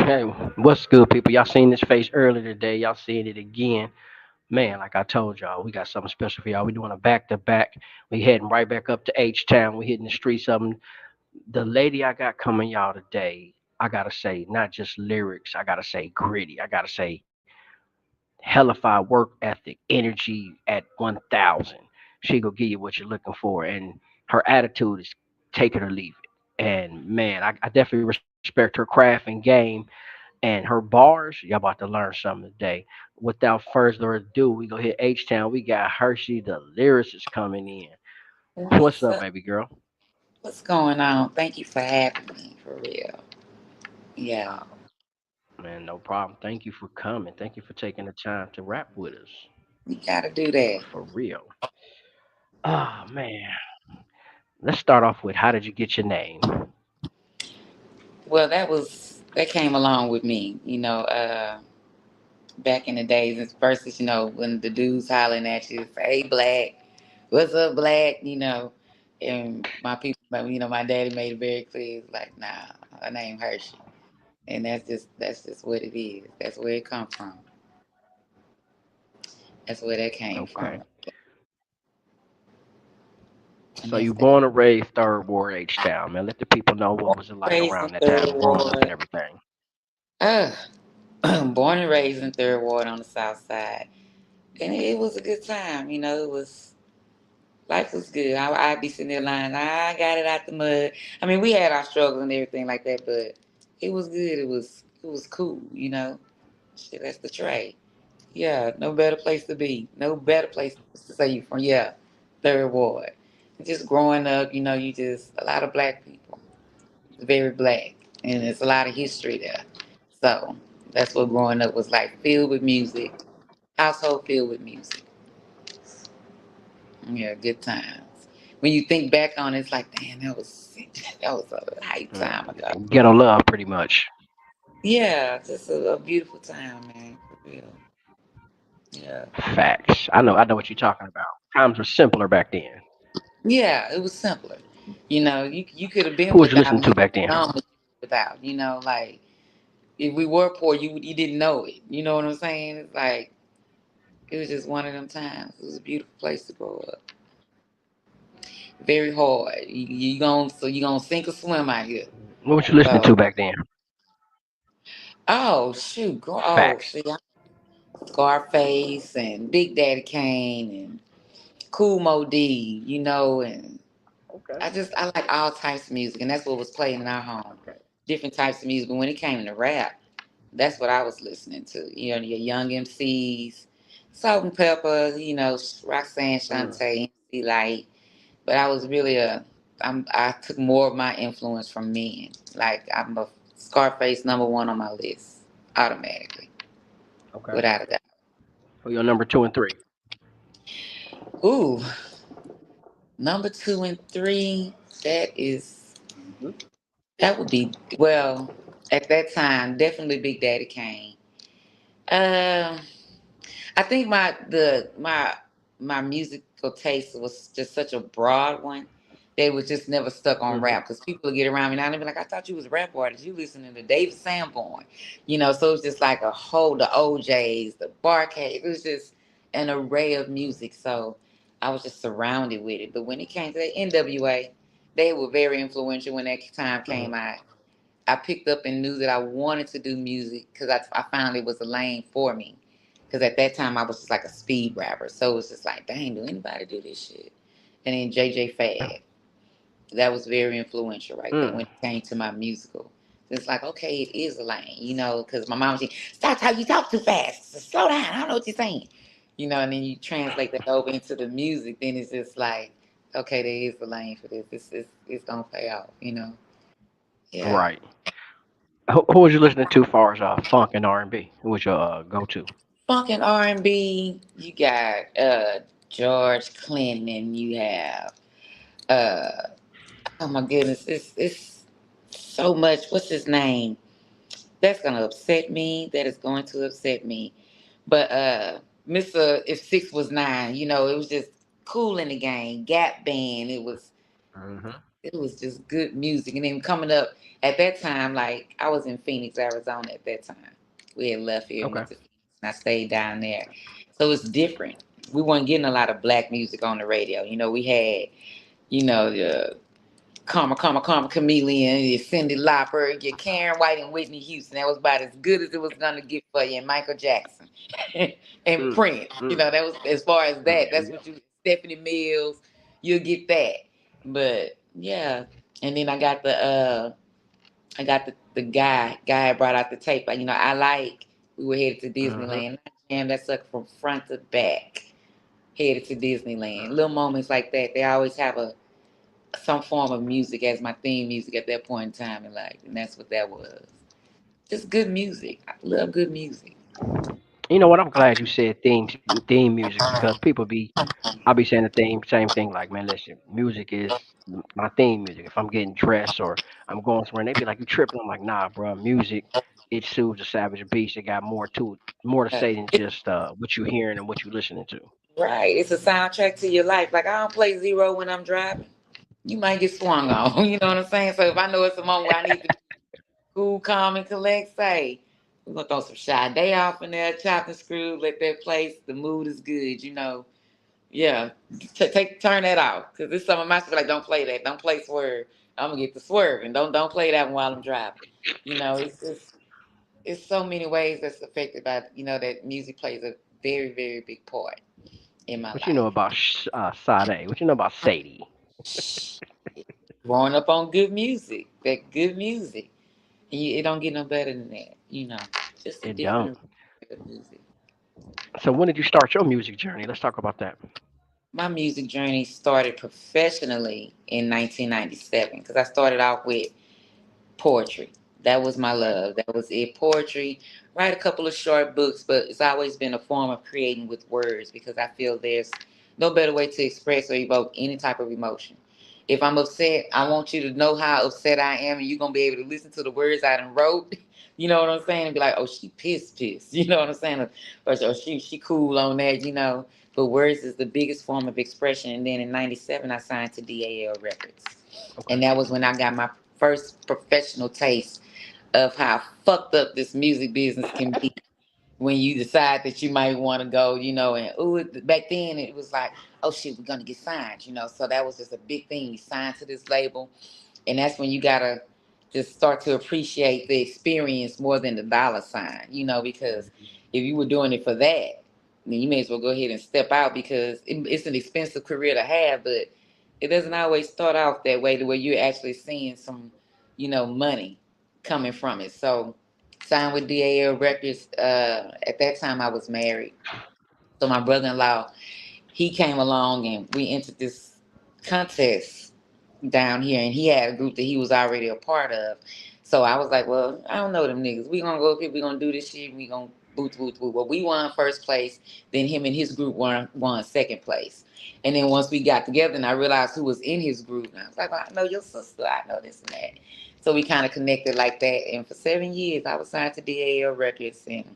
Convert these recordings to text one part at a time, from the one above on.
Hey, what's good, people? Y'all seen this face earlier today. Y'all seeing it again. Man, like I told y'all, we got something special for y'all. We doing a back to back. We heading right back up to H Town. We hitting the streets of 'em. The lady I got coming y'all today, I gotta say, not just lyrics. I gotta say gritty. I gotta say hellified work ethic, energy at 1,000. She gonna give you what you're looking for, and her attitude is take it or leave it. And man, I definitely respect her craft and game and her bars. Y'all about to learn something today. Without further ado, we go hit H Town. We got Hershey, the lyricist, coming in. What's What's up, up? baby girl? What's going on? Thank you for having me, for real. Yeah, Man, no problem. Thank you for coming. Thank you for taking the time to rap with us. we gotta do that. For real. Oh man. Let's start off with how did you get your name? Well, that came along with me, back in the days and versus, when the dudes hollering at you, say, hey black, what's up, black, and my people, my daddy made it very clear, it's like, nah, her name Hershey. And that's just what it is. That's where it come from. That's where that came Okay. from. And So you that's born that. and raised third ward H Town, man. Let the people know what was it like Raised in around that third time growing up and ward. everything. Uh, born and raised in Third Ward on the South Side, and it was a good time. It was life was good. I'd be sitting there lying. I got it out the mud. I mean, we had our struggles and everything like that, but it was good. It was cool. Shit, that's the trade. Yeah, no better place to be. No better place to say you from. Yeah, Third Ward. Just growing up, you just a lot of black people, very black, and there's a lot of history there. So that's what growing up was like, filled with music, household filled with music. Yeah, good times. When you think back on it, it's like, damn, that was a hype time ago. Ghetto love, pretty much. Yeah, just a beautiful time, man, for real. Yeah, Facts. I know what you're talking about. Times were simpler back then. yeah, it was simpler. You could have Who been was you listening without, to you back then? known without. Like if we were poor, you didn't know it. You know what I'm saying? It's like it was just one of them times. It was a beautiful place to grow up. Very hard. You gonna sink or swim out here. What was you listening So to back then? oh shoot, go Facts. see Scarface and Big Daddy Kane and Cool Mo D, and Okay. I like all types of music, and that's what was playing in our home. Different types of music. But when it came to rap, that's what I was listening to. Your Young MCs, Salt and Pepper, Roxanne Mm, Shante, MC Light. But I was really I took more of my influence from men. Like I'm a Scarface number one on my list, automatically, okay. without a doubt. Who your number two and three? Ooh, number two and three. That is Hmm. that would be well at that time definitely Big Daddy Kane. Um, I think my musical taste was just such a broad one. They was just never stuck on Hmm. rap because people would get around me now and they be like, I thought you was a rap artist. You listening to David Sanborn, So it's just like the OJ's, the Barcade. It was just an array of music. So I was just surrounded with it. But when it came to the NWA, they were very influential when that time came Hmm. out. I picked up and knew that I wanted to do music because I found it was a lane for me. Because at that time I was just like a speed rapper, so it was just like, dang, do anybody do this shit? And then JJ Fad, that was very influential right there when Mm. it came to my musical. It's like, okay, it is a lane, because my mom was saying, stop talking, you talk too fast, so slow down, I don't know what you're saying, and then you translate that over into the music, then it's just like, okay, there is a lane for this. It's gonna pay off. Yeah. Right. Who was you listening to far as funk and R&B? Who was your go to? Funk and R&B, you got George Clinton, you have uh oh my goodness, it's so much. What's his name? That's gonna upset me. That is going to upset me. But Mr. If Six Was Nine, it was just cool in the game. Gap Band, it was Hmm. It was just good music. And then coming up at that time, like I was in Phoenix, Arizona at that time. We had left here and Okay. went to Phoenix, and I stayed down there. So it's different. We weren't getting a lot of black music on the radio. We had, the Karma Chameleon, your Cyndi Lauper, your Karen White and Whitney Houston. That was about as good as it was gonna get for you. And Michael Jackson and Mm, Prince. mm, That was as far as that. there That's you what go. you Stephanie Mills, you'll get that. But yeah. And then I got the guy brought out the tape. I like we were headed to Hmm. Disneyland. I jammed that sucker from front to back, headed to Disneyland. Little moments like that, they always have a some form of music as my theme music at that point in time in life, and that's what that was. Just good music. I love good music. You know what? I'm glad you said theme music because I'll be saying the same thing. Like, man, listen, music is my theme music. If I'm getting dressed or I'm going somewhere, and they be like, "You tripping?" I'm like, "Nah, bro. Music, it soothes the savage beast. It got more to it, more to Uh, say than just what you hearing and what you listening to." right, it's a soundtrack to your life. Like I don't play zero when I'm driving. You might get swung on. You know what I'm saying? So if I know it's a moment where I need to be cool, calm, and collect, say we're gonna throw some Sade off in there, chop and screw, let that place. The mood is good. Yeah, turn that off because this some of my stuff like don't play that, don't play Swerve. I'm gonna get the Swerve and don't play that one while I'm driving. It's just it's so many ways that's affected by that music plays a very very big part in my What you know life. about Sade? What you know about Sadie? Shh. Growing up on good music, that good music, and it don't get no better than that. Just a It don't. different of music. So when did you start your music journey? Let's talk about that. My music journey started professionally in 1997 because I started off with poetry. That was my love. That was it. Poetry. Write a couple of short books, but it's always been a form of creating with words because I feel there's no better way to express or evoke any type of emotion. If I'm upset, I want you to know how upset I am, and you're gonna be able to listen to the words I done wrote. You know what I'm saying? And be like, oh, she pissed. You know what I'm saying? Or she cool on that. But words is the biggest form of expression. And then in '97, I signed to DAL Records. Okay. And that was when I got my first professional taste of how fucked up this music business can be when you decide that you might want to go, and back then it was like, oh shit, we're gonna get signed. So that was just a big thing. You signed to this label, and that's when you gotta just start to appreciate the experience more than the dollar sign, because Mhm. if you were doing it for that, then you may as well go ahead and step out because it's an expensive career to have, but it doesn't always start off that way to where you're actually seeing some money coming from it. So signed with DAL Records. At that time I was married. So my brother-in-law, he came along and we entered this contest down here, and he had a group that he was already a part of. So I was like, well, I don't know them niggas. We gonna go up here, we gonna do this shit, we gonna boot. Well, we won first place, then him and his group won second place. And then once we got together and I realized who was in his group, and I was like, well, I know your sister, I know this and that. So we kind of connected like that. And for 7 years, I was signed to DAL Records, and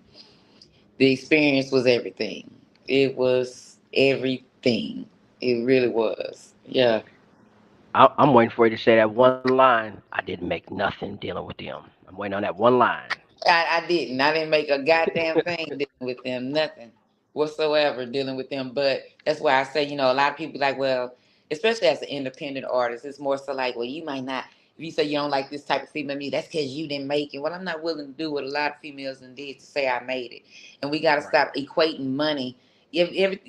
the experience was everything. It was everything. It really was. Yeah. I'm waiting for you to say that one line. I didn't make nothing dealing with them. I'm waiting on that one line. I didn't. I didn't make a goddamn thing dealing with them, nothing whatsoever dealing with them. But that's why I say, a lot of people like, well, especially as an independent artist, it's more so like, well, you might not. If you say you don't like this type of female music, that's because you didn't make it. Well, I'm not willing to do what a lot of females and did to say I made it. And we got to Right. stop equating money.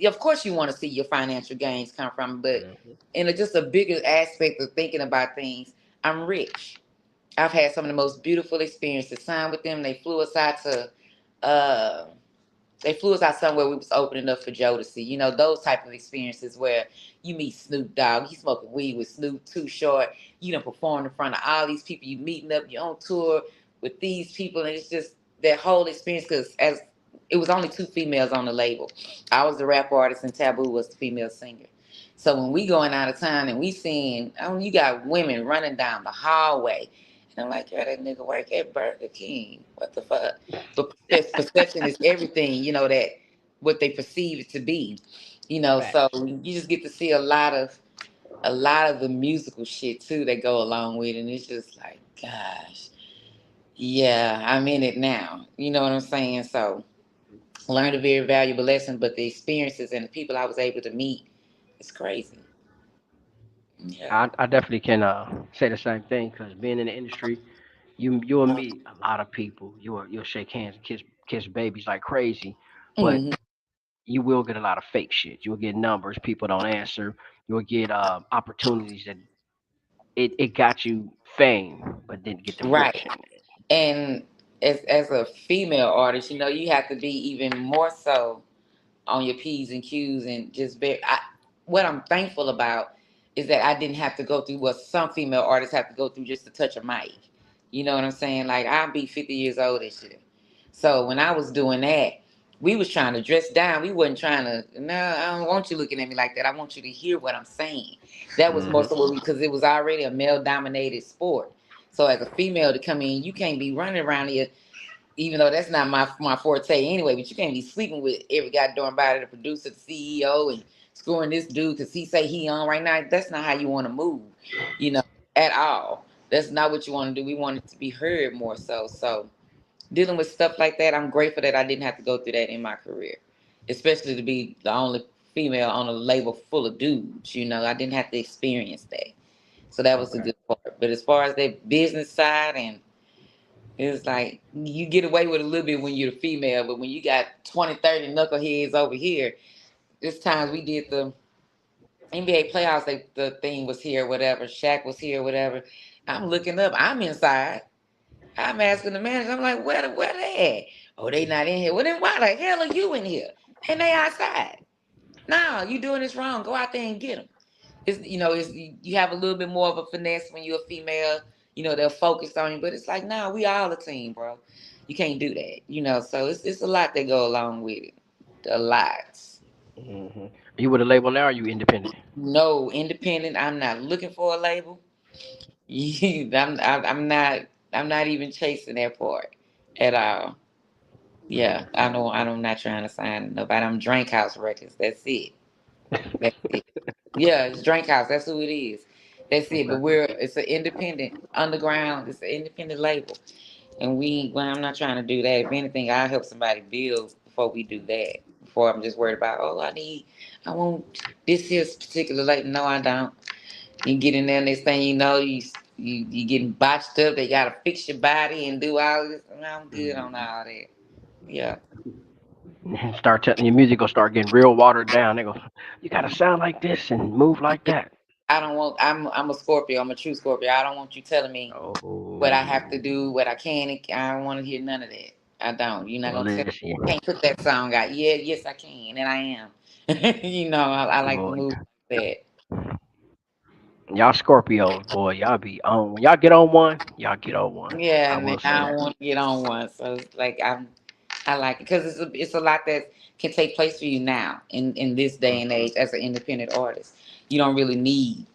Of course, you want to see your financial gains come from, but Hmm. in just a bigger aspect of thinking about things, I'm rich. I've had some of the most beautiful experiences. Signed with them. Uh, they flew us out somewhere we was opening up for Joe to see. Those type of experiences where you meet Snoop Dogg, you smoking weed with Snoop Too Short, you done performed in front of all these people, you meeting up, you on tour with these people, and it's just that whole experience because as it was only two females on the label. I was the rap artist and Taboo was the female singer. So when we going out of town and we seeing, you got women running down the hallway. And I'm like, yo, that nigga work at Burger King. What the fuck? But perception is everything, that what they perceive it to be. So Facts. you just get to see a lot of a lot of the musical shit too that go along with it. And it's just like, gosh, yeah, I'm in it now. You know what I'm saying? So learned a very valuable lesson, but the experiences and the people I was able to meet, it's crazy. Yeah. I definitely can say the same thing because being in the industry, you'll meet a lot of people. You'll shake hands and kiss babies like crazy, but Hmm. you will get a lot of fake shit. You'll get numbers people don't answer. You'll get opportunities that it got you fame, but didn't get the Right. fruition. And as a female artist, you know, you have to be even more so on your P's and Q's and just what I'm thankful about is that I didn't have to go through what some female artists have to go through just to touch a mic. You know what I'm saying? Like I'll be 50 years old this year. So when I was doing that, we was trying to dress down. We wasn't trying to, no, I don't want you looking at me like that. I want you to hear what I'm saying. That was more Hmm. so what because it was already a male dominated sport. So as a female to come in, you can't be running around here even though that's not my forte anyway. But you can't be sleeping with every goddamn body, the producer, the CEO, and screwing this dude because he say he on right now. That's not how you want to move, you know, at all. That's not what you want to do. We want it to be heard more so. So dealing with stuff like that, I'm grateful that I didn't have to go through that in my career, especially to be the only female on a label full of dudes. You know, I didn't have to experience that. So that was the Okay. good part. But as far as the business side and it's like you get away with a little bit when you're a female, but when you got 20, 30 knuckleheads over here, this times we did the NBA playoffs, the thing was here, whatever. Shaq was here, whatever. I'm looking up. I'm inside. I'm asking the manager. I'm like, where they at? Oh, they not in here. Well, then why the hell are you in here? And they outside. No, you doing this wrong. Go out there and get them. It's you have a little bit more of a finesse when you're a female. You know they're focused on you, but it's like, no, we all a team, bro. You can't do that. You know, so it's a lot that go along with it. A lot. Hmm. You with a label now? Or are you independent? No, independent. I'm not looking for a label. I'm not. I'm not even chasing that part at all. Yeah, I'm not trying to sign nobody. I'm Drink House Records. That's it. That's it. Yeah, it's Drink House. That's who it is. That's it. But Okay. it's an independent underground. It's an independent label, and well, I'm not trying to do that. If anything, I'll help somebody build before we do that. Before I'm just worried about, oh, I want this here particular label. No, I don't. You get in there, next thing you know, you getting botched up. They gotta fix your body and do all this. I'm good on Hmm. all that. Yeah. Start telling your music gonna start getting real watered down. They go, you gotta sound like this and move like that. I don't want. I'm a Scorpio. I'm a true Scorpio. I don't want you telling me what I have to Oh, do, what I can. I don't want to hear none of that. I don't. You're not well, gonna tell me listen, I can't put that song out. Yeah, yes, I can, and I am. I like to boy, move like that. y'all Scorpios, boy, y'all be on. When y'all get on one, y'all get on one. Yeah, I and then will say I that. don't want to get on one. So it's like I like it because it's a lot that can take place for you now in this day and Hmm. age as an independent artist. You don't really need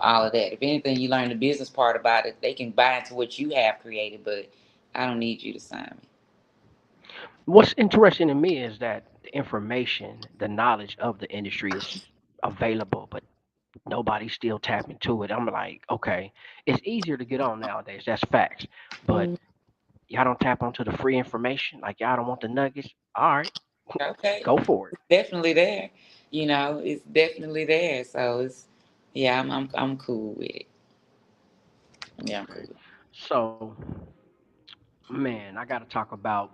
all of that. If anything, you learn the business part about it. They can buy into what you have created, but I don't need you to sign me. What's interesting to me is that the information, the knowledge of the industry is available, but nobody's still tapping into it. I'm like, okay, it's easier to get on nowadays. That's facts. But Mm, y'all don't tap onto the free information. Like y'all don't want the nuggets. All right, okay, go for it. it's definitely there. It's definitely there. So it's yeah, I'm cool with it. Yeah, I'm cool. Okay. So, man, I got to talk about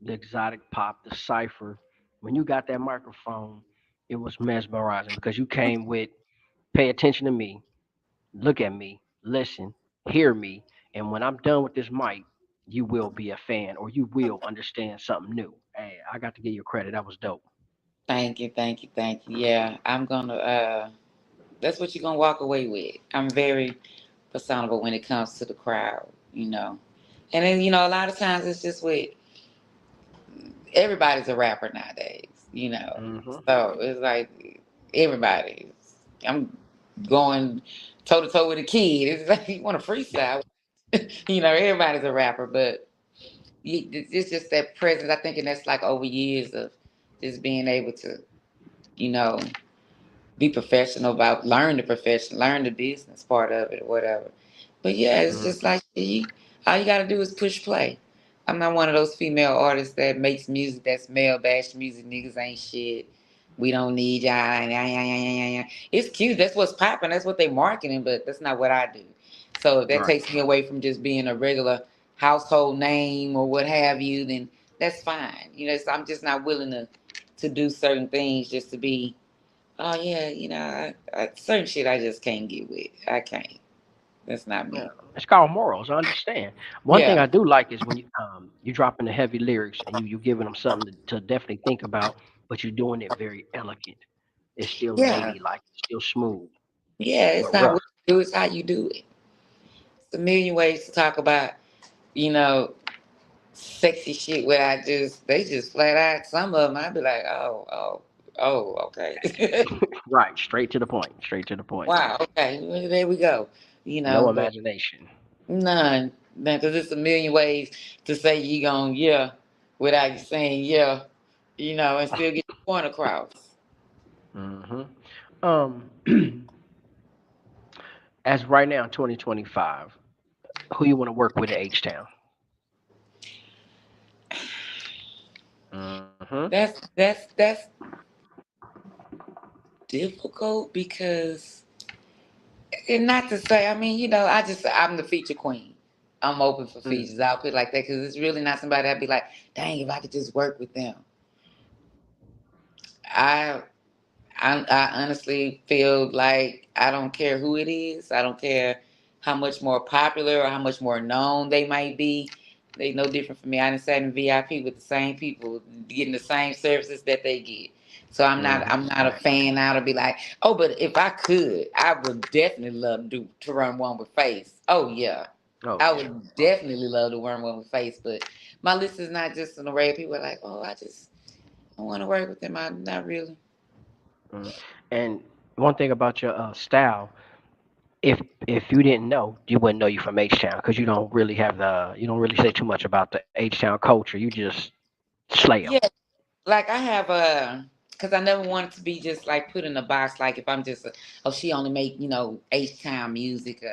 the exotic pop, the cipher. When you got that microphone, it was mesmerizing because you came with pay attention to me, look at me, listen, hear me, and when I'm done with this mic, you will be a fan or you will understand something new. Hey, I got to give you credit. That was dope. Thank you, thank you, thank you. Yeah, I'm gonna. That's what you're gonna walk away with. I'm very personable when it comes to the crowd, And then a lot of times it's just with everybody's a rapper nowadays. Hmm. So it's like everybody. I'm going toe to toe with a kid. It's like you want to freestyle. Everybody's a rapper, but it's just that presence. I think, and that's like over years of just being able to, you know, be professional about learn the profession, learn the business part of it or whatever. But yeah, it's just Mm-hmm. like all you gotta do is push play. I'm not one of those female artists that makes music that's male bash music. Niggas ain't shit. We don't need y'all. It's cute. That's what's popping. That's what they marketing. But that's not what I do. So if that Right. takes me away from just being a regular household name or what have you, then that's fine. So I'm just not willing to do certain things just to be. Oh yeah, certain shit I just can't get with. I can't. That's not Yeah, me. it's called morals. I understand. One thing Yeah, I do like is when you dropping the heavy lyrics and you giving them something to definitely think about, but you're doing it very elegant. It's still yeah, ladylike. It's still smooth yeah. It's but not rough. what you do; it's how you do it. It's a million ways to talk about, you know, sexy shit. Where they just flat out. Some of them, I'd be like, oh, okay. Right, straight to the point. Straight to the point. Wow, okay, well, there we go. No But imagination. none, because it's a million ways to say you gon' yeah without you saying yeah, and still get your point across. Hmm. Um, as right now, 2025, who you want to work with at H Town? Hmm. That's difficult because, and not to say, I mean, I'm the feature queen. I'm open for features. I'll put it like that because it's really not somebody I'd be like, dang, if I could just work with them. I I honestly feel like I don't care who it is. I don't care how much more popular or how much more known they might be. They no different from me. I done sat in VIP with the same people, getting the same services that they get. So I'm not Hmm. I'm not a fan now to be like, oh, but if I could, I would definitely love to run one with Face. Oh yeah. Oh I yeah. would definitely love to run one with Face, but my list is not just an array of people like, oh, I want to work with them. I'm not really. Mm. And one thing about your style, if you didn't know, you wouldn't know you from H Town because you don't really say too much about the H Town culture. You just slay them. Yeah, like I have because I never wanted to be just like put in a box. Like if I'm just oh, she only make H Town music.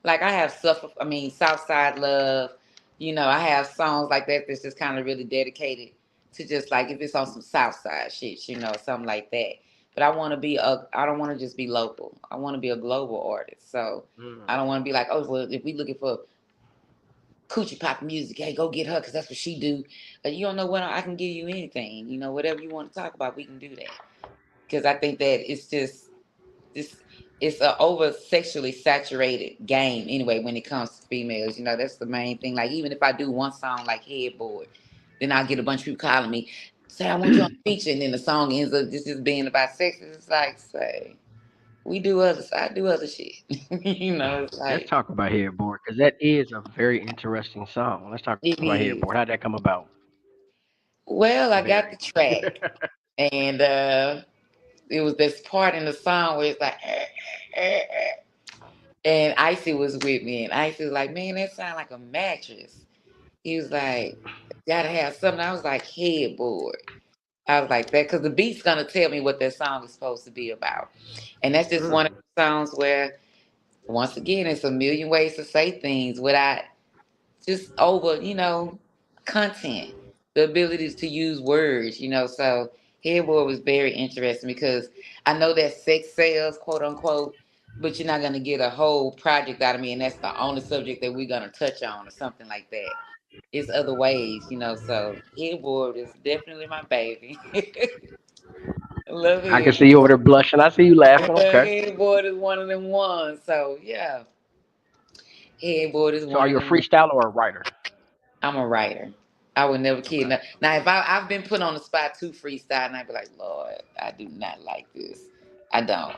Like I have stuff. I mean, Southside Love. I have songs like that that's just kind of really dedicated to just like if it's on some Southside shit, something like that. But I don't want to just be local. I want to be a global artist. So I don't want to be like, oh, well, if we looking for coochie pop music. Hey, go get her because that's what she do. You don't know what I can give you anything. Whatever you want to talk about, we can do that. Because I think that it's just this. It's a over sexually saturated game anyway when it comes to females. That's the main thing. Like even if I do one song like Headboard, then I'll get a bunch of people calling me, say I want you on Mm. a feature, and then the song ends up just being about sex. It's like say I do other shit. It's Let's like talk about Headboard because that is a very interesting song. Let's talk about it Headboard. How'd is. that come about? Well, I got Very. the track. And it was this part in the song where it's like, and Icy was with me, and Icy was like, man, that sound like a mattress. He was like, gotta have something. I was like, headboard. I was like that because the beat's gonna tell me what that song is supposed to be about, and that's just one of Mm. the songs where, once again, it's a million ways to say things without just over, content, the ability to use words, So Headboard was very interesting because I know that sex sells, quote unquote, but you're not gonna get a whole project out of me, and that's the only subject that we're gonna touch on or something like that. It's other ways, So Headboard is definitely my baby. I love I can see you over Headboard. there blushing. I see you laughing. Okay. Headboard is one of them ones. So yeah, Headboard is So are one of you a them. freestyler or a writer? I'm a writer. I would never kid. Okay. Now, if I've been put on the spot to freestyle, and I'd be like, Lord, I do not like this. I don't.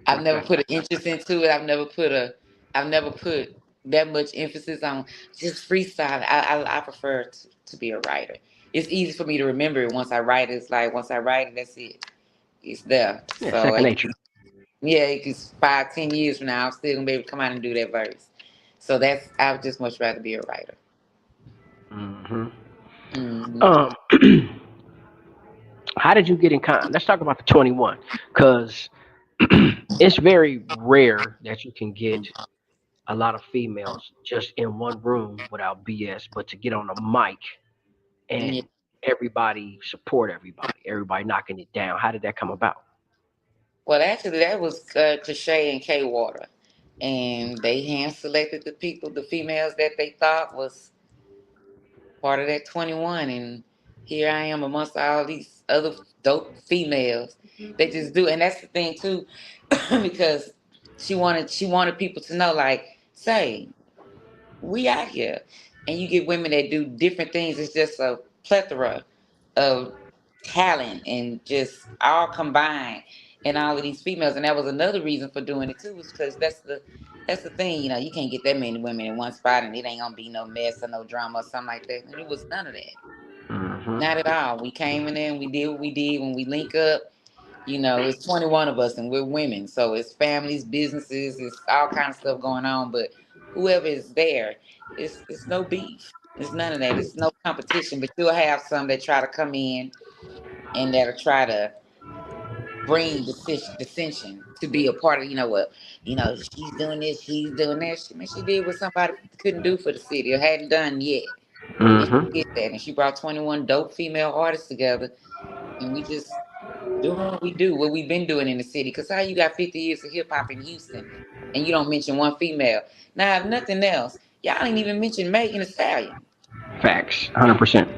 I've never put an interest into it. I've never put that much emphasis on just freestyle. I prefer to be a writer. It's easy for me to remember it once I write it. It's like once I write it, that's it. It's there. Yeah, So second nature. yeah, it's 5, 10 years from now, I'm still gonna be able to come out and do that verse. So I would just much rather be a writer. Hmm. Hmm. Um, how did you get in con? Let's talk about the 21, because It's very rare that you can get a lot of females just in one room without BS, but to get on a mic Yeah. and everybody support everybody knocking it down. How did that come about? Well, actually, that was Cliche and K Water, and they hand selected the people, the females that they thought was part of that 21, and here I am amongst all these other dope females. They just do, and that's the thing too, because she wanted people to know, like, say, we out here, and you get women that do different things. It's just a plethora of talent and just all combined in all of these females, and that was another reason for doing it too, was because that's the thing, you can't get that many women in one spot and it ain't gonna be no mess or no drama or something like that. And it was none of that. Hmm. Not at all. We came in there and we did what we did. When we link up, it's 21 of us and we're women. So it's families, businesses, it's all kind of stuff going on. But whoever is there, it's no beef. It's none of that. It's no competition. But you'll have some that try to come in and that'll try to bring dissension to be a part of, what, she's doing this, she's doing that. She did what somebody couldn't do for the city or hadn't done yet. And Hmm. she did that. And she brought 21 dope female artists together. And we just doing what we do, what we've been doing in the city. Because how you got 50 years of hip hop in Houston and you don't mention one female? Now, if nothing else, y'all ain't even mention Megan Thee Stallion. Facts. 100%.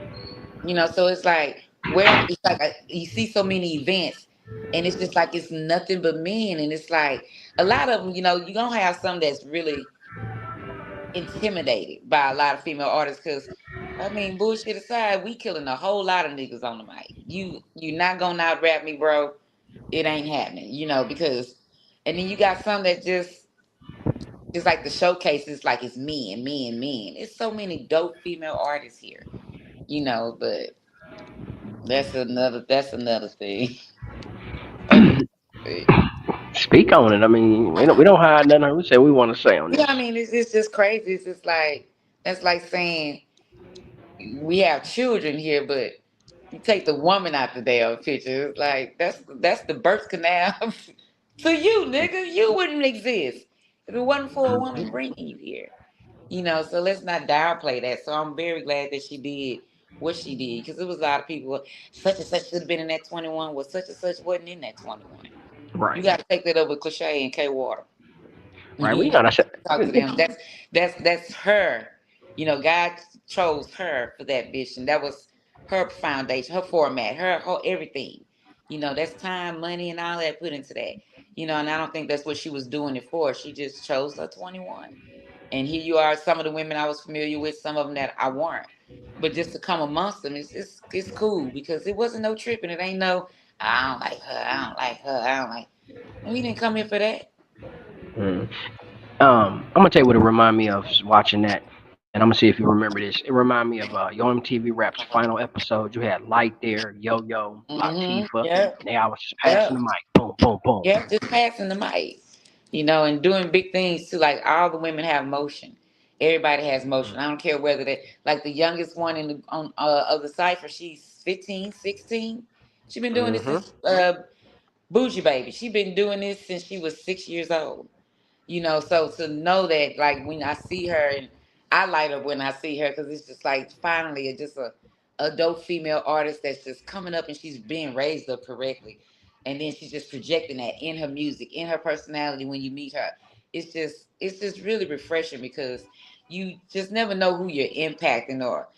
So it's like, where it's like you see so many events and it's just like it's nothing but men. And it's like a lot of them, you're going to have some that's really intimidated by a lot of female artists because I mean, bullshit aside, we killing a whole lot of niggas on the mic. You not gonna not rap me, bro. It ain't happening, because and then you got some that just like the showcases like it's men, men, men. It's so many dope female artists here, but that's another thing. Another thing. Speak on it. I mean, we don't hide nothing. We say we want to say on Yeah, I this. mean it's just crazy. It's just like that's like saying we have children here, but you take the woman out the damn picture. It's like that's the birth canal to you, nigga. You wouldn't exist if it wasn't for a woman bringing you here. So let's not downplay that. So I'm very glad that she did what she did because there was a lot of people. Such and such should have been in that 21. Well, such and such wasn't in that 21. You Right. got to take that up with Cliche and K Water. Right. You We know, gotta say. talk to them. That's her. God chose her for that vision. That was her foundation, her format, her everything. That's time, money, and all that put into that. And I don't think that's what she was doing it for. She just chose her 21. And here you are, some of the women I was familiar with, some of them that I weren't. But just to come amongst them, it's cool because it wasn't no tripping. It ain't no, I don't like her, I don't like her, I don't like. We didn't come here for that. Mm. I'm gonna tell you what it remind me of watching that, and I'm gonna see if you remember this. It remind me of Yo MTV Rap's final episode. You had Light there, Yo Yo, Latifah, Yep. and they always just passing Yep. the mic, boom, boom, boom. Yep. Just passing the mic. And doing big things too. Like all the women have motion. Everybody has motion. I don't care whether they like the youngest one in the on of the cipher. She's 15, 16. She been doing this Mm-hmm. since Bougie Baby. She been doing this since she was 6 years old. So to know that, like, when I see her, and I light up when I see her because it's just like finally just a dope female artist that's just coming up and she's being raised up correctly. And then she's just projecting that in her music, in her personality when you meet her. It's just really refreshing because you just never know who you're impacting or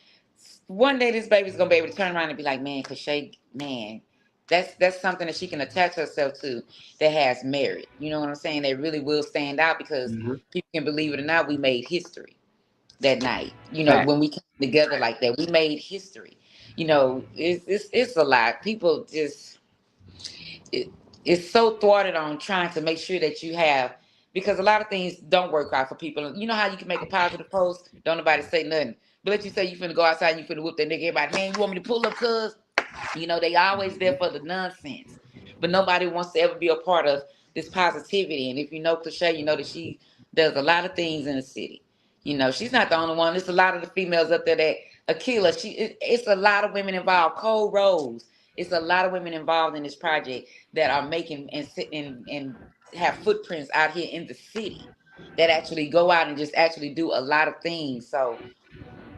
one day this baby's gonna be able to turn around and be like, man, Cliche, man, that's something that she can attach herself to that has merit. You know what I'm saying? That really will stand out because Mm-hmm. people can believe it or not, we made history that night. Fact. When we came together like that, we made history. It's a lot. People just it, it's so thwarted on trying to make sure that you have because a lot of things don't work out for people. You know how you can make a positive post, don't nobody say nothing. But let you say you finna go outside and you finna whoop that nigga everybody, man, you want me to pull up cuz? They always there for the nonsense. But nobody wants to ever be a part of this positivity. And if you know Cliche, you know that she does a lot of things in the city. She's not the only one. There's a lot of the females up there that Akila, it's a lot of women involved. Cold Rose. It's a lot of women involved in this project that are making and sit and have footprints out here in the city that actually go out and just actually do a lot of things. So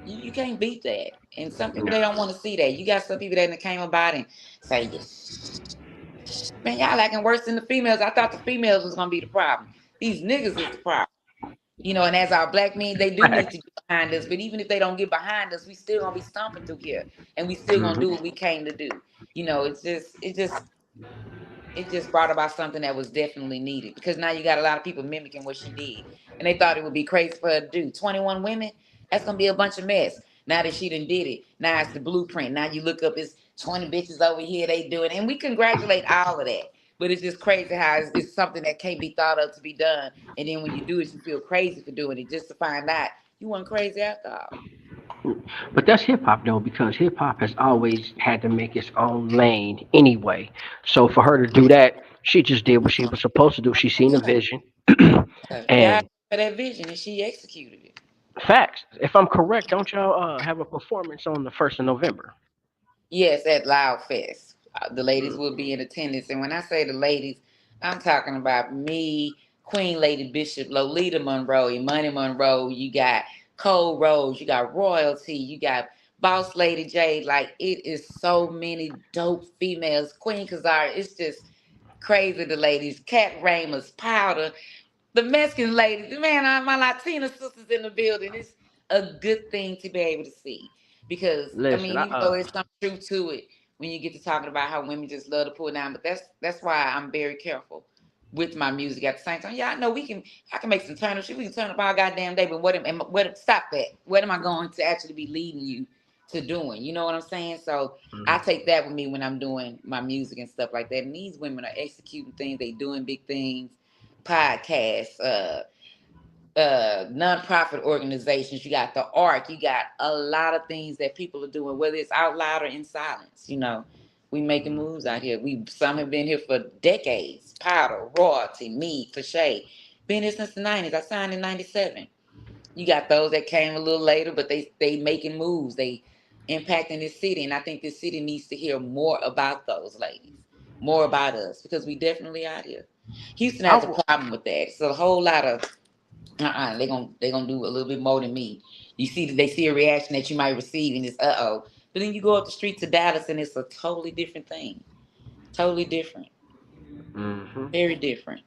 you can't beat that. And some people No. they don't want to see that. You got some people that came about and say, yes, man, y'all acting worse than the females. I thought the females was gonna be the problem. These niggas is the problem. You know, and as our black men, they do need to Facts. get behind us. But even if they don't get behind us, we still gonna be stomping through here, and we still gonna do Hmm. what we came to do. You know, it just brought about something that was definitely needed because now you got a lot of people mimicking what she did, and they thought it would be crazy for her to do 21 women. That's gonna be a bunch of mess. Now that she done did it, now it's the blueprint. Now you look up, it's 20 bitches over here. They do it, and we congratulate all of that. But it's just crazy how it's something that can't be thought of to be done, and then when you do it, you feel crazy for doing it, just to find out you weren't crazy after all. But that's hip hop though, because hip hop has always had to make its own lane anyway. So for her to do that, she just did what she was supposed to do. She seen a vision, God and for that vision, and she executed it. facts. If I'm correct, don't y'all have a performance on the 1st of November? Yes, at Loud Fest. The ladies will Mm-hmm. be in attendance. And when I say the ladies, I'm talking about me, Queen Lady Bishop, Lolita Monroe, Imani Monroe. You got Cole Rose. You got Royalty. You got Boss Lady J. Like, it is so many dope females. Queen Kazara. It's just crazy, the ladies. Cat Ramos, Powder, the Mexican ladies, man, my Latina sisters in the building. It's a good thing to be able to see because I Listen, mean, even though there's some truth to it when you get to talking about how women just love to pull down, but that's why I'm very careful with my music. At the same time, yeah, I know I can make some turn up shit. We can turn up all goddamn day, but stop that? What am I going to actually be leading you to doing? You know what I'm saying? So I mhm. take that with me when I'm doing my music and stuff like that. And these women are executing things. They doing big things, podcasts, nonprofit organizations. You got the ARC. You got a lot of things that people are doing, whether it's out loud or in silence. You know, we making moves out here. We some have been here for decades. Powder, Royalty, me, Cliche. Been here since the '90s. I signed in '97. You got those that came a little later, but they making moves. They impacting this city, and I think this city needs to hear more about those ladies, more about us, because we definitely out here. Houston I has a w- problem with that. It's a whole lot of they gonna do a little bit more than me. You see that they see a reaction that you might receive, and it's oh. But then you go up the streets of Dallas, and it's a totally different thing. Totally different. mhm. Very different.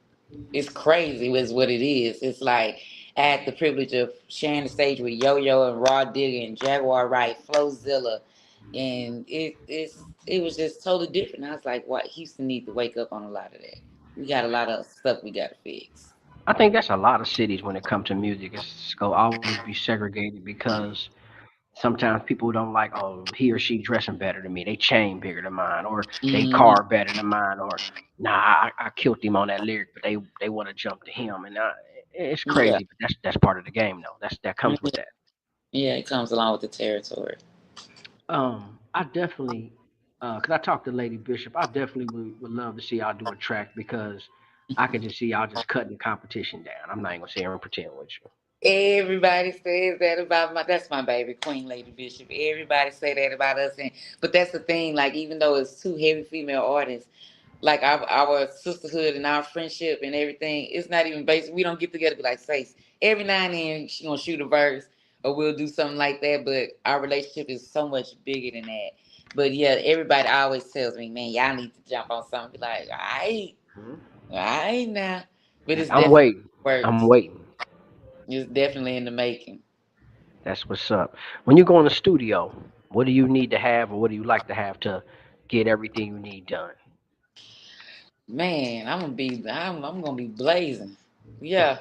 It's crazy is what it is. It's like I had the privilege of sharing the stage with Yo Yo and Raw Digger and Jaguar Wright, Flowzilla, and it was just totally different. I was like, what Houston needs to wake up on a lot of that. We got a lot of stuff we gotta fix. I think that's a lot of cities when it comes to music. It's gonna always be segregated because sometimes people don't like, oh, he or she dressing better than me, they chain bigger than mine, or they Hmm. car better than mine, or nah, I killed him on that lyric, but they want to jump to him, and it's Yeah. crazy, but that's part of the game though. That comes with Yeah. that. Yeah, it comes along with the territory. I definitely, cause I talked to Lady Bishop, I definitely would love to see y'all do a track because I could just see y'all just cutting the competition down. I'm not even gonna sit here and pretend with you. Everybody says that about that's my baby, Queen Lady Bishop. Everybody say that about us, and but that's the thing. Like even though it's two heavy female artists, like our sisterhood and our friendship and everything, it's not even based. We don't get together be like Face. Every now and then she gonna shoot a verse or we'll do something like that. But our relationship is so much bigger than that. But yeah, everybody always tells me, man, y'all need to jump on something. Be like, Mhm. all right now. But it's I'm definitely waiting. I'm works. waiting. It's definitely in the making. That's what's up. When you go in the studio, what do you need to have, or what do you like to have to get everything you need done? Man, I'm gonna be blazing. Yeah,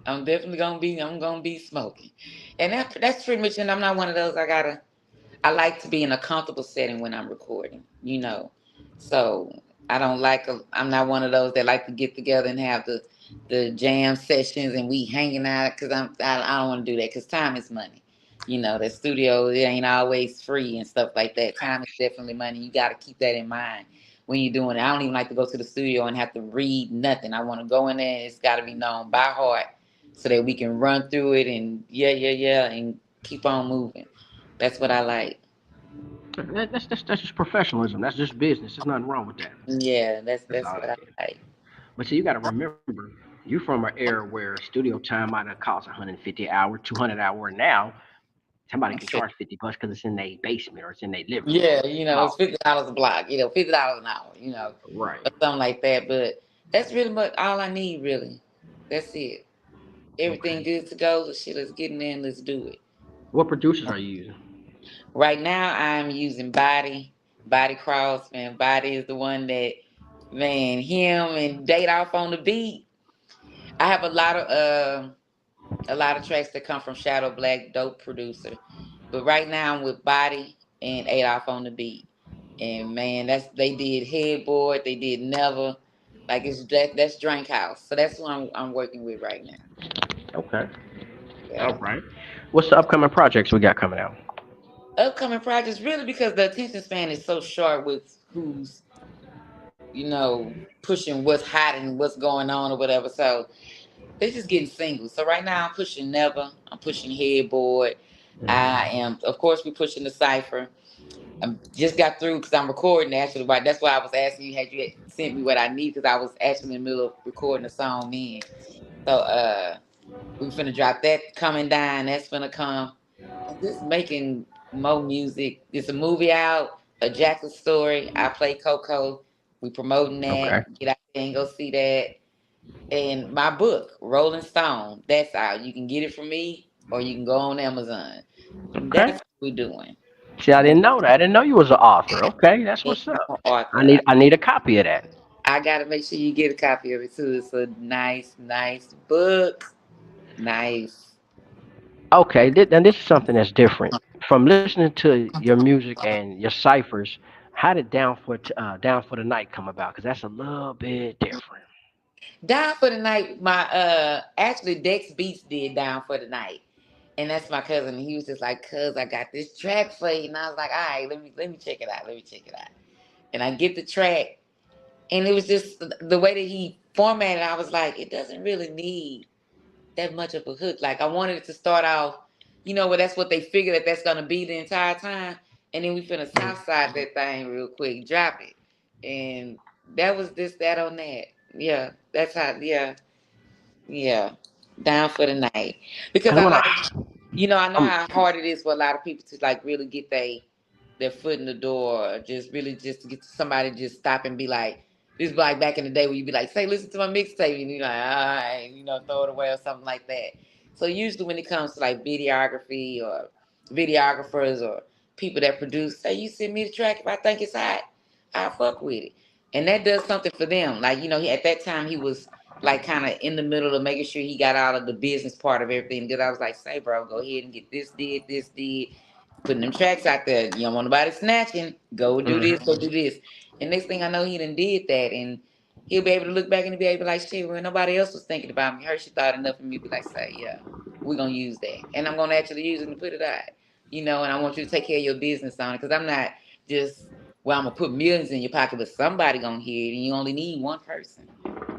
I'm gonna be smoking. And that's pretty much it. I'm not one of those I like to be in a comfortable setting when I'm recording, you know. So I'm not one of those that like to get together and have the jam sessions and we hanging out because I don't want to do that because time is money. You know, the studio it ain't always free and stuff like that. Time is definitely money. You got to keep that in mind when you're doing it. I don't even like to go to the studio and have to read nothing. I want to go in there and it's got to be known by heart so that we can run through it and yeah and keep on moving. That's what I like. That's just professionalism. That's just business. There's nothing wrong with that. Yeah, That's that's all what that I is. like. But see, you got to remember, you from an era where studio time might have cost 150 an hour, 200 an hour. Now somebody can charge $50 because it's in their basement or it's in their living room. Yeah, Oh, it's $50 a block, $50 an hour, right. or something like that. But that's really much all I need, really. That's it. Everything Okay. good to go. The shit, let's get in there and let's do it. What producers are you using? Right now, I'm using Body Cross, man. Body is the one that, man, him and Date Off on the beat. I have a lot of tracks that come from Shadow Black, dope producer. But right now I'm with Body and Adolf on the beat. And man, they did Headboard, they did Never. Like that's Drink House. So that's what I'm working with right now. Okay. All Yeah. right. What's the upcoming projects we got coming out? Upcoming projects really because the attention span is so short with who's, pushing what's hot and what's going on or whatever. So they're just getting singles. So right now I'm pushing Never. I'm pushing Headboard. I Hmm. am, of course, we pushing the cipher. I just got through because I'm recording actually. Right, that's why I was asking you had you sent me what I need because I was actually in the middle of recording a song then. So we finna drop that coming down. That's finna come. And just making more music. There's a movie out, a Jackal story. I play Coco. We promoting that. Okay. Get out there and go see that. And my book, Rolling Stone, that's out. You can get it from me or you can go on Amazon. That's Okay. what we doing. See, I That's didn't know that. I didn't know you was an author. Okay, that's it. what's I'm up. an I author. need I need a copy of that. I gotta make sure you get a copy of it too. It's a nice, nice book. Nice. Okay, and this is something that's different. From listening to your music and your ciphers, how did Down for the Night come about? Because that's a little bit different. Down for the night. My actually Dex Beats did Down for the Night. And that's my cousin. He was just like, cuz I got this track for you. And I was like, all right, let me check it out. Let me check it out. And I get the track. And it was just the way that he formatted, I was like, it doesn't really need that much of a hook. Like I wanted it to start off, where that's what they figure that that's gonna be the entire time, and then we finna south side that thing real quick, drop it, and that was this that on that. Yeah, that's how. Yeah, yeah, down for the night because Because I when like, I, I know I'm how hard it is for a lot of people to like really get their foot in the door, or just really just to get somebody to just stop and be like, this is like back in the day where you'd be like, say, listen to my mixtape, and you're like, all right, throw it away or something like that. So usually when it comes to like videography or videographers or people that produce, say, you send me the track if I think it's hot, I'll fuck with it. And that does something for them. Like, at that time he was like kind of in the middle of making sure he got all of the business part of everything. Because I was like, say, bro, go ahead and get this did, putting them tracks out there. You don't want nobody snatching. Go do this, mhm. go do this. And next thing I know, he done did that. And he'll be able to look back and be able to be like, shit, when nobody else was thinking about me, Hershey thought enough of me to be like, say, yeah, we're going to use that. And I'm going to actually use it and put it out. And I want you to take care of your business on it. Because I'm not just, well, I'm going to put millions in your pocket, but somebody going to hear it. And you only need one person.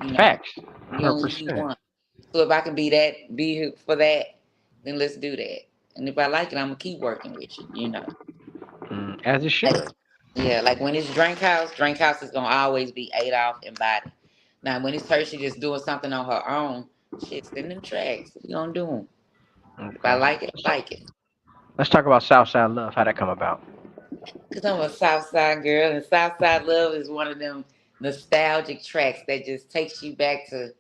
You know, Facts, you only need 100%. one. So if I can be here for that, then let's do that. And if I like it, I'm gonna keep working with you. As it Like, should. yeah, like when it's Drink House is gonna always be Adolf and Body. Now when it's Hershey just doing something on her own, shit, send them tracks. We gonna do them. If I Okay. like it, I like it. Let's talk about Southside Love. How that come about? Cause I'm a Southside girl, and Southside Love is one of them nostalgic tracks that just takes you back to.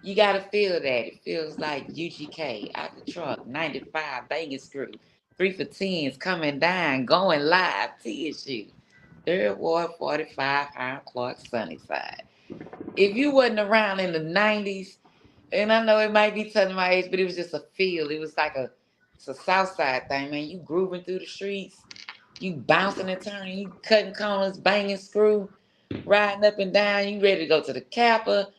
You gotta feel that. It feels like UGK out the truck, 95 banging screw, 3 for 10s coming down, going live, TSU. Third Ward 45, Hiram Clark, Sunnyside. If you wasn't around in the 90s, and I know it might be telling my age, but it was just a feel. It was like it's a Southside thing, man. You grooving through the streets, you bouncing and turning, you cutting corners, banging screw, riding up and down, you ready to go to the Kappa.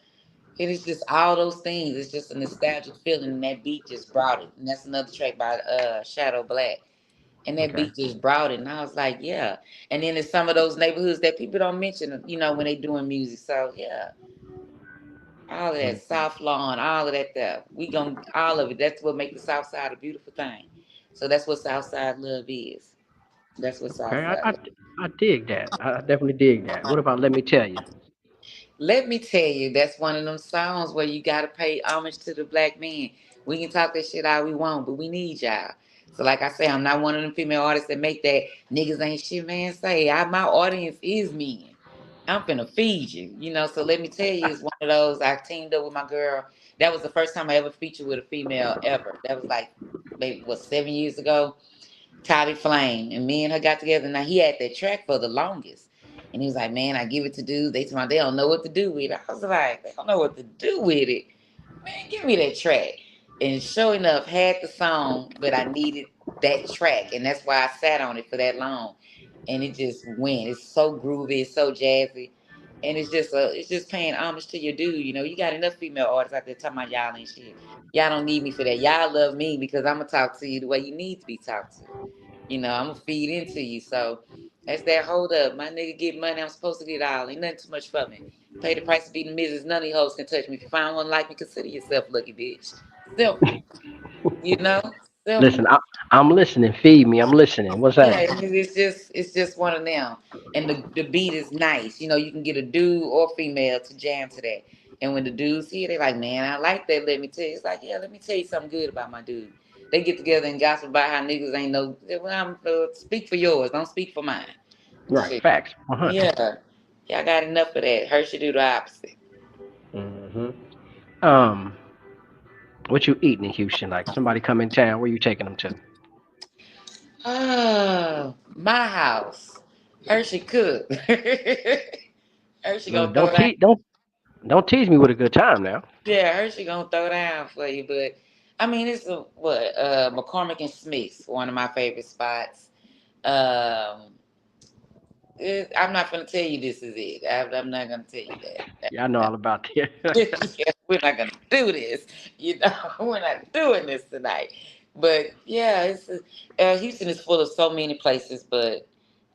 It is just all those things. It's just a nostalgic feeling, and that beat just brought it. And that's another track by Shadow Black. And that Okay. beat just brought it. And I was like, yeah. And then there's some of those neighborhoods that people don't mention, when they doing music. So yeah, all of that Mm. South Lawn, all of that there. We gonna all of it. That's what make the South Side a beautiful thing. So that's what South Side love is. That's what Okay, I, Southside I is. I dig that. I definitely dig that. What about Let Me Tell You? Let me tell you, that's one of them songs where you gotta pay homage to the black man. We can talk that shit all we want, but we need y'all. So like I say, I'm not one of them female artists that make that niggas ain't shit, man. My audience is men. I'm finna feed you, So let me tell you, it's one of those. I teamed up with my girl. That was the first time I ever featured with a female ever. That was like maybe 7 years ago. Toddy Flame, and me and her got together. Now he had that track for the longest, and he was like, "Man, I give it to dudes. They don't know what to do with it." I was like, "They don't know what to do with it, man. Give me that track." And sure enough, had the song, but I needed that track, and that's why I sat on it for that long. And it just went. It's so groovy, it's so jazzy, and it's just paying homage to your dude. You got enough female artists out there talking about y'all ain't shit. Y'all don't need me for that. Y'all love me because I'm gonna talk to you the way you need to be talked to. I'm gonna feed into you. So that's that hold up. My nigga get money, I'm supposed to get all. Ain't nothing too much for me. Pay the price of being the missus. None of these hoes can touch me. If you find one like me, consider yourself lucky, bitch. Simple. You know? Listen, Simple. I'm listening. Feed me. I'm listening. What's Yeah, that? it's just one of them. And the beat is nice. You can get a dude or female to jam to that. And when the dudes hear, they like, man, I like that. Let me tell you. It's like, yeah, let me tell you something good about my dude. They get together and gossip about how niggas ain't no. Well, speak for yours. Don't speak for mine. Right. Shit. Facts. 100. Yeah. Y'all got enough of that. Hershey do the opposite. Hmm. Um, what you eating in Houston? Like somebody come in town, where you taking them to? Oh, my house. Hershey cook. Hershey gonna Look, throw down. don't tease me with a good time now. Yeah, Hershey gonna throw down for you, but I mean it's McCormick and Smith's, one of my favorite spots. Um, I'm not gonna tell you this is it. I'm not gonna tell you that. Yeah, I know all about that. Yeah, we're not gonna do this. We're not doing this tonight. But yeah, Houston is full of so many places, but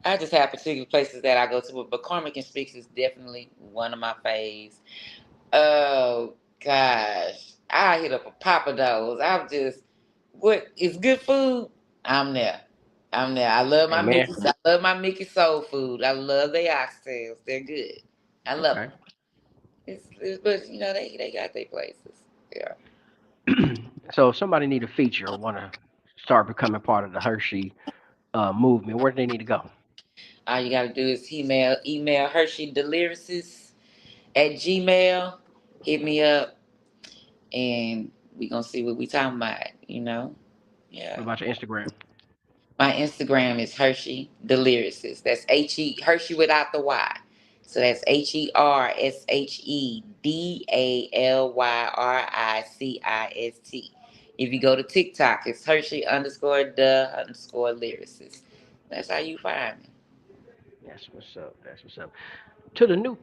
I just have particular places that I go to. But McCormick and Smith's is definitely one of my faves. Oh gosh, I hit up a Papa Do's. What is good food? I'm there. I'm there. I love Hey my man. Mickey. I love my Mickey soul food. I love their oxtails. They're good. I love Okay. them. But they got their places. Yeah. So if somebody need a feature or want to start becoming part of the Hershey movement, where do they need to go? All you gotta do is email Hershey Delirious at Gmail. Hit me up, and we gonna see what we talking about. What Yeah. about your Instagram? My Instagram is Hershey Delirious. That's Hershey without the Y. So that's HersheyDalyricist. If you go to TikTok, it's Hershey _the _lyricist. That's how you find me. That's what's up. That's what's up. To the new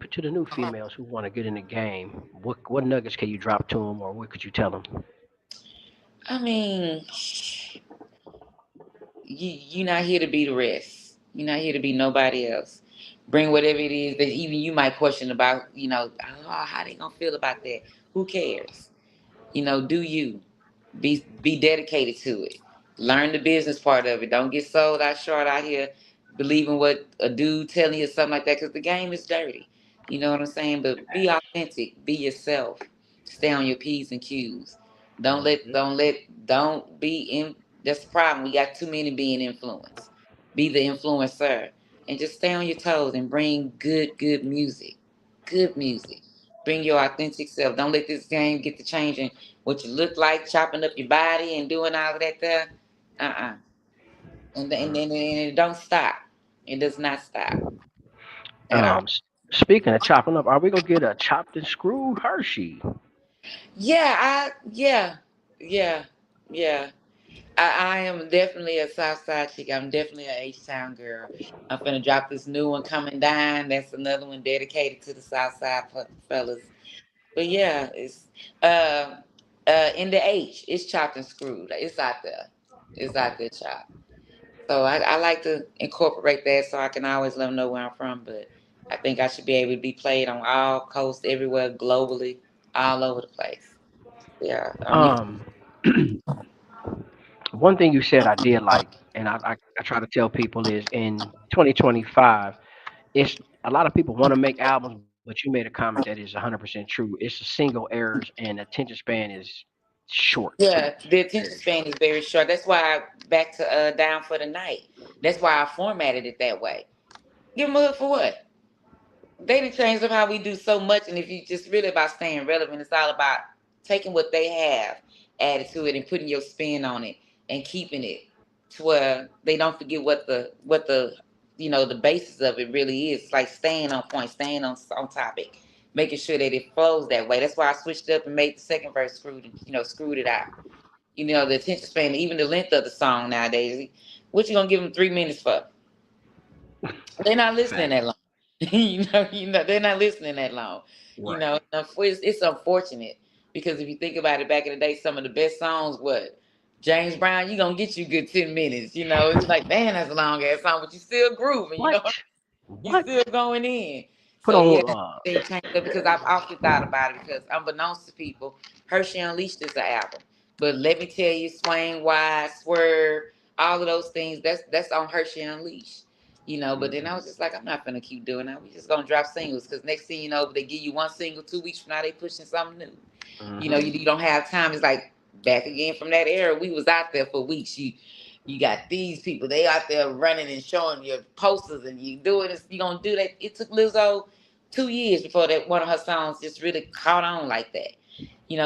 females who want to get in the game, what nuggets can you drop to them, or what could you tell them? I mean, you're not here to be the rest. You're not here to be nobody else. Bring whatever it is that even you might question about, how they gonna feel about that. Who cares? Do you be dedicated to it. Learn the business part of it. Don't get sold out short out here believing what a dude telling you or something like that because the game is dirty. You know what I'm saying? But be authentic. Be yourself. Stay on your P's and Q's. Hmm. Don't be in. That's the problem. We got too many being influenced. Be the influencer and just stay on your toes and bring good music. Good music. Bring your authentic self. Don't let this game get to changing what you look like, chopping up your body and doing all of that there. Uh-uh. And it don't stop. It does not stop at all. Um, s- Speaking of chopping up, are we gonna get a chopped and screwed Hershey? Yeah, yeah, yeah. I am definitely a South Side chick. I'm definitely a H-Town girl. I'm finna drop this new one coming down. That's another one dedicated to the South Side fellas. But yeah, it's uh in the H, it's chopped and screwed. Like, it's out there. It's out there chopped. So I like to incorporate that so I can always let them know where I'm from. But I think I should be able to be played on all coasts, everywhere, globally, all over the place. Yeah, I'm used. Um, one thing you said I did like, and I try to tell people is in 2025, it's a lot of people want to make albums, but you made a comment that is 100% true. It's the single errors and attention span is short, Yeah, the attention very span short. is very short. That's why back to Down for the Night. That's why I formatted it that way. Give them a hook for what? They done changed up how we do so much, and if you just really about staying relevant, it's all about taking what they have, added to it, and putting your spin on it, and keeping it to where they don't forget what the the basis of it really is. It's like staying on point, staying on topic, making sure that it flows that way. That's why I switched up and made the second verse screwed it out. The attention span, even the length of the song nowadays. What you gonna give them 3 minutes for? They're not listening Fact. that long. They're not listening that long. Right. It's unfortunate because if you think about it, back in the day, some of the best songs, what James Brown, you gonna get you good 10 minutes. It's like, man, that's a long ass song, but you still grooving. What? You What? still going in. Put So yeah, on. they changed up because I've often thought about it because unbeknownst to people, Hershey Unleashed is an album. But let me tell you, Swain Wide, Swerve, all of those things, that's on Hershey Unleashed. But then I was just like, I'm not gonna keep doing that. We just gonna drop singles because next thing you know, they give you one single, 2 weeks from now they pushing something new. Mm-hmm. You don't have time. It's like back again from that era. We was out there for weeks. You got these people. They out there running and showing your posters, and you doing this. You gonna do that? It took Lizzo 2 years before that one of her songs just really caught on like that.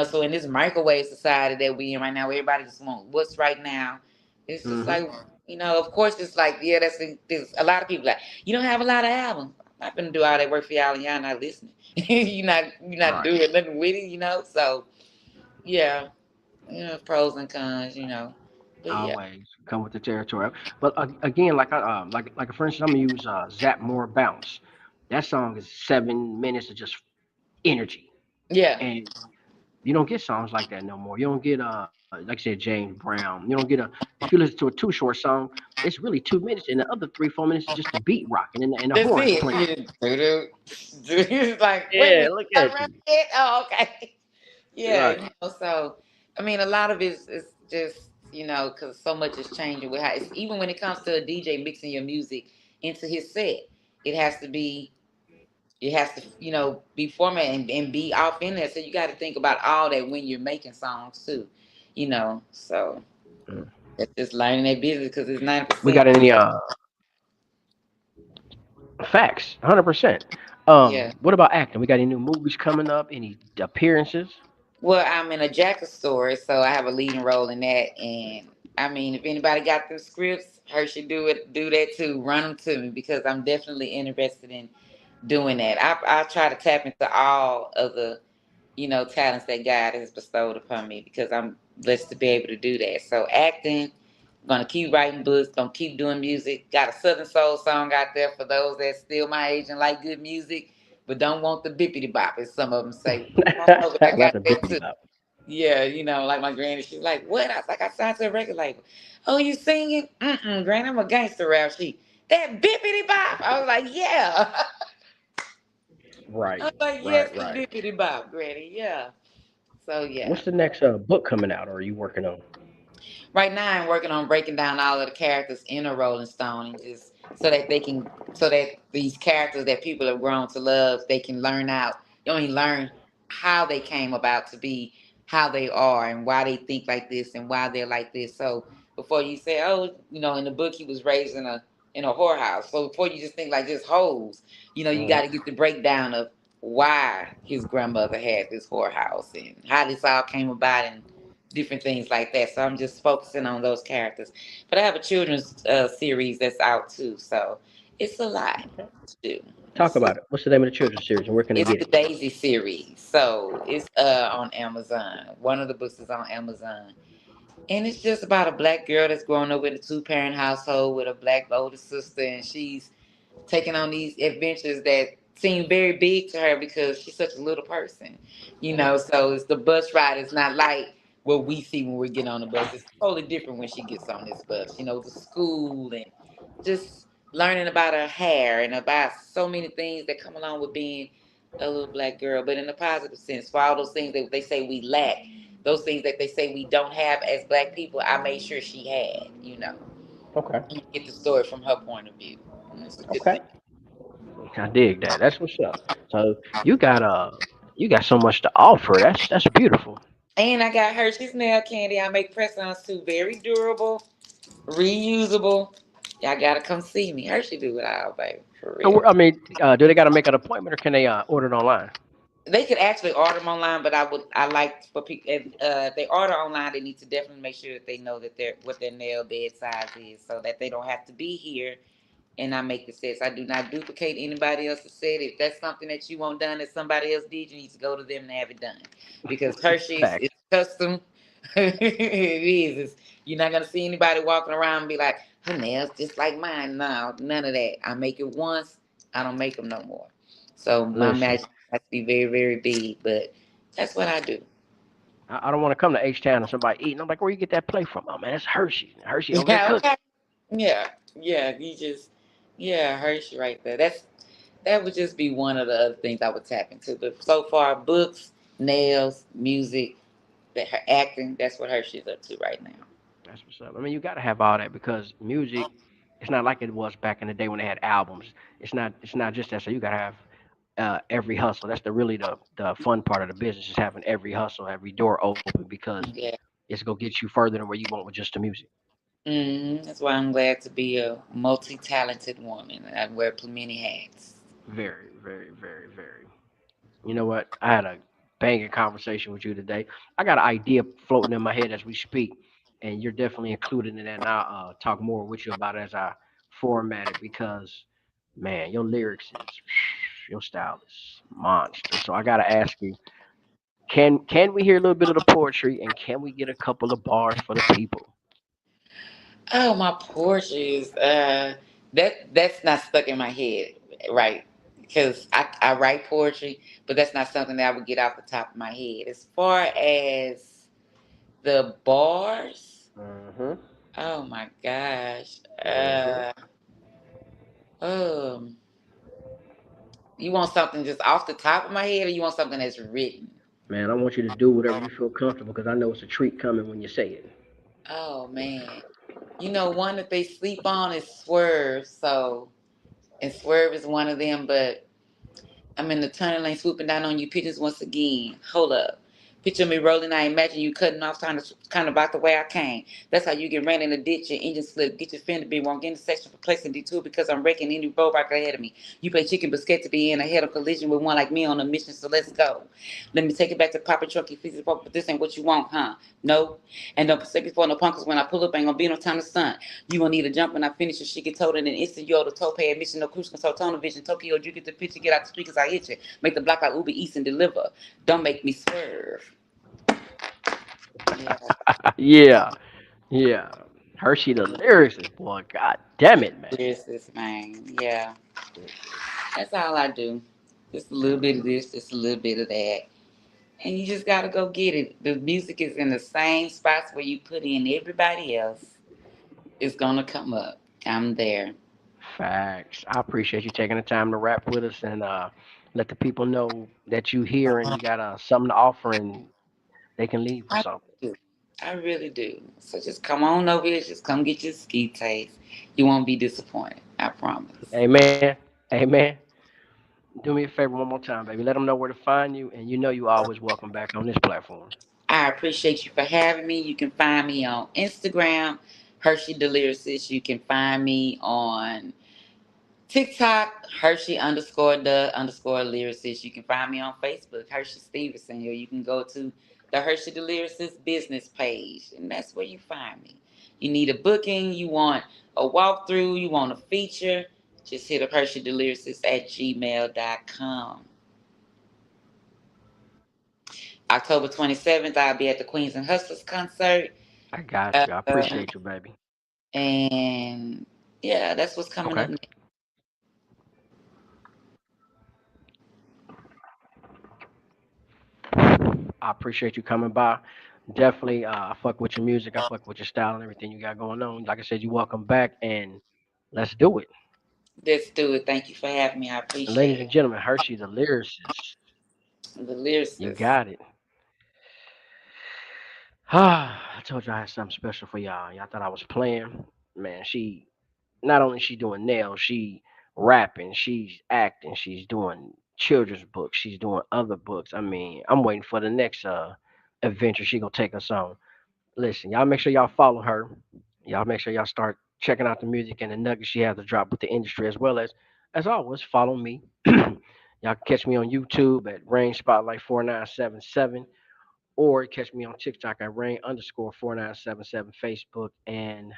So in this microwave society that we in right now, where everybody just want what's right now. It's just Mm-hmm. like of course, it's like yeah, there's a lot of people like you don't have a lot of albums. I'm not gonna do all that work for y'all, and y'all not listening. You're not Right. doing nothing with it. So yeah, pros and cons. But yeah, Always come with the territory. But again, like for instance, I'm gonna use Zap More Bounce. That song is 7 minutes of just energy, yeah. and you don't get songs like that no more. You don't get like I said, James Brown. You don't get a if you listen to a Too Short song, it's really 2 minutes, and the other 3 4 minutes is just the beat rocking and the That's horns it. playing. It's like, wait a Yeah, minute, look got at around you. it? Oh, okay. Yeah, Right. so I mean, a lot of it is just because so much is changing with how it's even when it comes to a DJ mixing your music into his set, it has to be it has to be formatted and be off in there. So you got to think about all that when you're making songs too, So Mm. that's just learning that business because it's ninety We percent. got any facts? 100%. Yeah. What about acting? We got any new movies coming up? Any appearances? Well, I'm in a Jacket story, so I have a leading role in that. And I mean, if anybody got them scripts, Hershey do that too. Run them to me because I'm definitely interested in doing that. I try to tap into all of the talents that God has bestowed upon me because I'm blessed to be able to do that. So acting, gonna keep writing books, gonna keep doing music. Got a Southern Soul song out there for those that still my age and like good music, but don't want the bippity bop, as some of them say. Come on over, I Not got the that bippity too. bop. Yeah, like my granny, she's like, "What?" I was like, "I signed to a record label." "Oh, you singing?" Granny, I'm a gangster rap sheet. That bippity bop. I was like, "Yeah." I Right, was like, "Yes, right, the right. bippity bop, Granny." Yeah. So yeah. What's the next book coming out, or are you working on? Right now, I'm working on breaking down all of the characters in a Rolling Stone, and just so that these characters that people have grown to love, they can learn out. You only learn how they came about to be how they are, and why they think like this, and why they're like this. So before you say, oh, in the book he was raised in a whorehouse. So before you just think like just hoes, you got Mhm. to get the breakdown of why his grandmother had this whorehouse and how this all came about, and different things like that. So I'm just focusing on those characters. But I have a children's series that's out too. So it's a lot Okay. to do. Talk about it. What's the name of the children's series, and where can they It's get the it? Daisy series. So it's on Amazon. One of the books is on Amazon. And it's just about a black girl that's growing up in a two-parent household with a black older sister, and she's taking on these adventures that seem very big to her because she's such a little person. So it's the bus ride is not like what we see when we get on the bus. It's totally different when she gets on this bus. The school and just learning about her hair and about so many things that come along with being a little black girl, but in a positive sense. For all those things that they say we lack, those things that they say we don't have as black people, I made sure she had, Okay. you get the story from her point of view. And it's a good thing. Okay. I dig that. That's what's up. So you got so much to offer. That's beautiful. And I got Hershey's nail candy. I make press-ons too. Very durable, reusable. Y'all gotta come see me. Hershey do it all, baby. For So real. I mean, do they got to make an appointment or can they order it online? They could actually order them online, but I like for people if they order online, they need to definitely make sure that they know that their what their nail bed size is, so that they don't have to be here and I make the sets. I do not duplicate anybody else's set. If that's something that you want done that somebody else did, you need to go to them and have it done. Because Hershey's is Facts. custom. It is. You're not gonna see anybody walking around and be like, her nails just like mine. No, none of that. I make it once. I don't make them no more. So my Listen, magic has to be very, very big, but that's what I do. I don't want to come to H Town and somebody eating. I'm like, where you get that plate from? Oh man, that's Hershey. Hershey over there Yeah, cooking. okay. Yeah, yeah. Yeah, Hershey right there. That would just be one of the other things I would tap into. But so far, books, nails, music, that her acting, that's what Hershey's up to right now. That's what's up. I mean, you got to have all that because music, it's not like it was back in the day when they had albums. It's not just that. So you got to have every hustle. That's the fun part of the business is having every hustle, every door open because Yeah. it's gonna get you further than where you want with just the music. That's why I'm glad to be a multi-talented woman. I wear many hats. Very, very, very, very. You know what? I had a banging conversation with you today. I got an idea floating in my head as we speak, and you're definitely included in that. And I'll talk more with you about it as I format it because, man, your lyrics is, your style is monster. So I got to ask you, can we hear a little bit of the poetry and can we get a couple of bars for the people? Oh, my Porsche is that's not stuck in my head, right? Because I write poetry, but that's not something that I would get off the top of my head. As far as the bars, Mm-hmm. oh my gosh. Mm-hmm. Um, you want something just off the top of my head, or you want something that's written? Man, I want you to do whatever you feel comfortable because I know it's a treat coming when you say it. Oh man, one that they sleep on is Swerve. So, and Swerve is one of them, but I'm in the turning lane, swooping down on you pigeons once again. Hold up. Picture me rolling, I imagine you cutting off, kind of about the way I came. That's how you get ran in the ditch, your engine slip, get your fender be wrong intersection for placing detour because I'm wrecking any roadblock ahead of me. You play chicken biscuit to be in a head of collision with one like me on a mission, so let's go. Let me take it back to Papa Truck, you pieces but this ain't what you want, huh? No. And don't say before no punkers when I pull up, ain't gonna be no time to stunt. You gonna need a jump when I finish your shit get told in an instant. You owe the tow pay admission, no cruise control, tunnel vision, Tokyo, you get the picture, get out the street cause I hit you. Make the block like Uber Eats and deliver. Don't make me swerve. Yeah, Yeah, yeah. Hershey the lyricist, boy. God damn it, man. there's this man. Yeah, that's all I do. Just a little bit of this, just a little bit of that. And you just gotta go get it. The music is in the same spots where you put in everybody else. It's gonna come up. I'm there. Facts. I appreciate you taking the time to rap with us and let the people know that you here and you got something to offer and they can leave with I something. do. I really do. So just come on over here. Just come get your ski taste. You won't be disappointed. I promise. Amen. Amen. Do me a favor one more time, baby. Let them know where to find you, and you know you always welcome back on this platform. I appreciate you for having me. You can find me on Instagram, Hershey Deliricist. You can find me on TikTok, Hershey underscore the underscore lyricist. You can find me on Facebook, Hershey Stevenson. Or you can go to the Hershey the Lyricist business page, and that's where you find me. You need a booking, you want a walkthrough, you want a feature, just hit up Hershey the Lyricist at gmail.com. October 27th, I'll be at the Queens and Hustlers concert. I got you. I Uh, appreciate you, baby. and yeah, that's what's coming up Okay. next. I appreciate you coming by. Definitely, I fuck with your music. I fuck with your style and everything you got going on. Like I said, you welcome back, and let's do it. Let's do it. Thank you for having me. I Ladies appreciate and it. gentlemen, Hershey the lyricist. The You lyricist. got it. I told you I had something special for y'all. Y'all thought I was playing. Man, she not only she doing nails, she rapping, she's acting, she's doing children's books, she's doing other books. I mean, I'm waiting for the next adventure she gonna take us on. Listen, y'all make sure y'all follow her. Y'all make sure y'all start checking out the music and the nuggets she has to drop with the industry, as always, follow me. Y'all can catch me on YouTube at Rain Spotlight 4977, or catch me on TikTok at Rain underscore 4977, Facebook and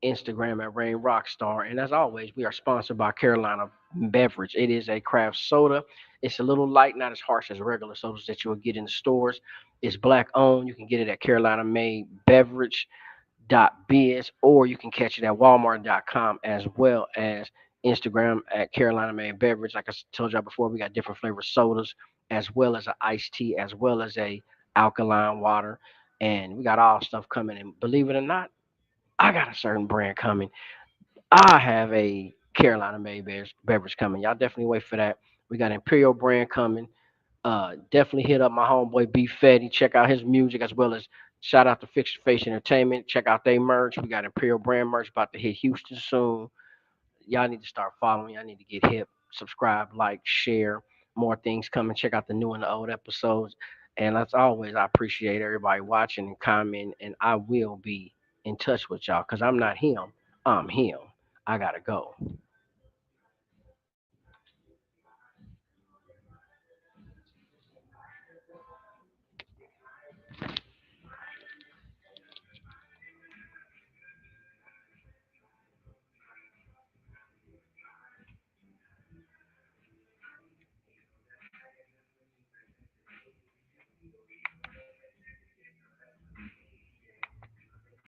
Instagram at Rain Rockstar. And as always, we are sponsored by Carolina Beverage. It is a craft soda. It's a little light, not as harsh as regular sodas that you will get in the stores. It's black owned. You can get it at Carolina Made Beverage biz, or you can catch it at walmart.com, as well as Instagram at Carolina Made Beverage. Like I told y'all before, we got different flavor sodas, as well as an iced tea, as well as a alkaline water, and we got all stuff coming. And believe it or not, I got a certain brand coming. I have a Carolina Made beverage coming. Y'all definitely wait for that. We got Imperial brand coming. Definitely hit up my homeboy B Fetty. Check out his music, as well as shout out to Fixed Face Entertainment. Check out their merch. We got Imperial brand merch about to hit Houston soon. Y'all need to start following. I need to get hip. Subscribe, like, share. More things coming. Check out the new and the old episodes. And as always, I appreciate everybody watching and commenting. And I will be in touch with y'all because I'm not him. I'm him. I gotta go.